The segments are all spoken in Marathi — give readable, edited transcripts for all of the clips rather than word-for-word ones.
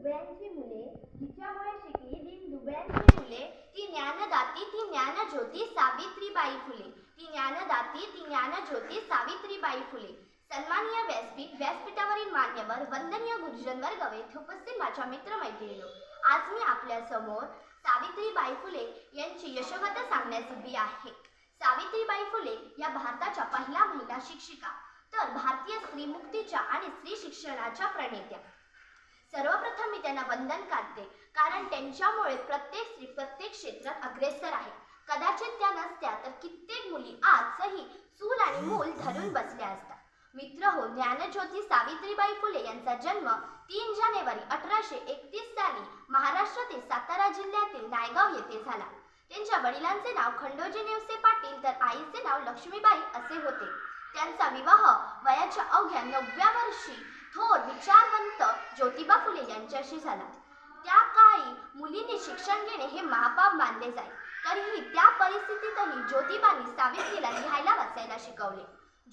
दुबळ्यांची मुले, जिच्यामुळे शिकली दीनदुबळ्यांची मुले, ती ज्ञानदाती ती ज्ञानज्योती सावित्रीबाई फुले, ती ज्ञानदाती ती ज्ञानज्योती सावित्रीबाई फुले. सन्माननीय व्यासपीठ, व्यासपीठावरील मान्यवर, वंदनीय गुरुजन वर्ग येथे उपस्थित माझ्या मित्रमैत्रिणींनो, आज मी आपल्या समोर सावित्रीबाई फुले यांची यशोगाथा सांगण्यास उभी आहे. सावित्रीबाई फुले या भारताच्या पहिल्या महिला शिक्षिका, तर भारतीय स्त्री मुक्तीच्या आणि स्त्री शिक्षणाच्या प्रणेत्या. सर्वप्रथम मी त्यांना वंदन करते, कारण त्यांच्यामुळे प्रत्येक स्त्री प्रत्येक क्षेत्रात अग्रेसर आहे. कदाचित त्या नसत्या तर कित्येक मुली आजही चूल आणि मूल धरून बसल्या असतात. मित्रहो, ज्ञानज्योती सावित्रीबाई फुले यांचा जन्म 3 जानेवारी 1831 साली महाराष्ट्रातील सातारा जिल्ह्यातील नायगाव येथे झाला. त्यांच्या वडिलांचे नाव खंडोजी नेवसे पाटील तर आईचे नाव लक्ष्मीबाई असे होते. त्यांचा विवाह वयाच्या अवघ्या 9व्या वर्षी थोर विचारवंत ज्योतिबा फुले यांच्याशी झाला. त्या काळी मुलींनी शिक्षण घेणे हे महापाप मानले जाई. तरीही त्या परिस्थितीतही ज्योतिबांनी सावित्रीला लिहायला वाचायला शिकवले.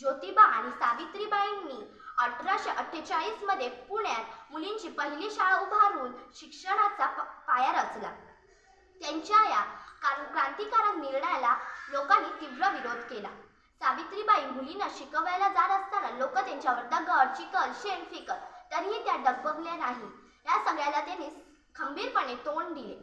ज्योतिबा आणि सावित्रीबाईंनी 1848 मध्ये पुण्यात मुलींची पहिली शाळा उभारून शिक्षणाचा पाया रचला. त्यांच्या या क्रांतिकारक निर्णयाला लोकांनी तीव्र विरोध केला. सावित्रीबाई मुलींना शिकवायला जात असताना लोक त्यांच्यावर दगड, चिखल, शेण फेकत, तरीही त्या डगमगल्या नाही. या सगळ्याला त्यांनी खंबीरपणे तोंड दिले.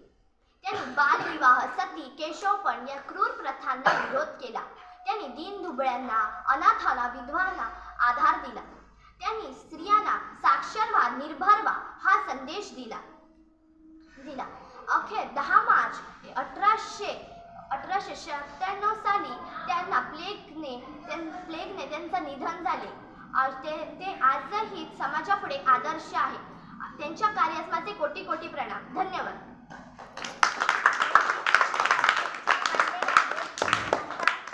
त्यांनी बालविवाह, सती, केशवपण या क्रूर प्रथांना विरोध केला. त्यांनी दीनदुबळ्यांना, अनाथांना, विधवांना आधार दिला. त्यांनी स्त्रियांना साक्षर व्हा, निर्भर व्हा हा संदेश दिला. अखेर 10 मार्च 1897 साली त्यांना प्लेगने त्यांचे निधन झाले. ते आजही समाजापुढे आदर्श आहे. त्यांच्या कार्यास माझे कोटी कोटी प्रणाम. धन्यवाद.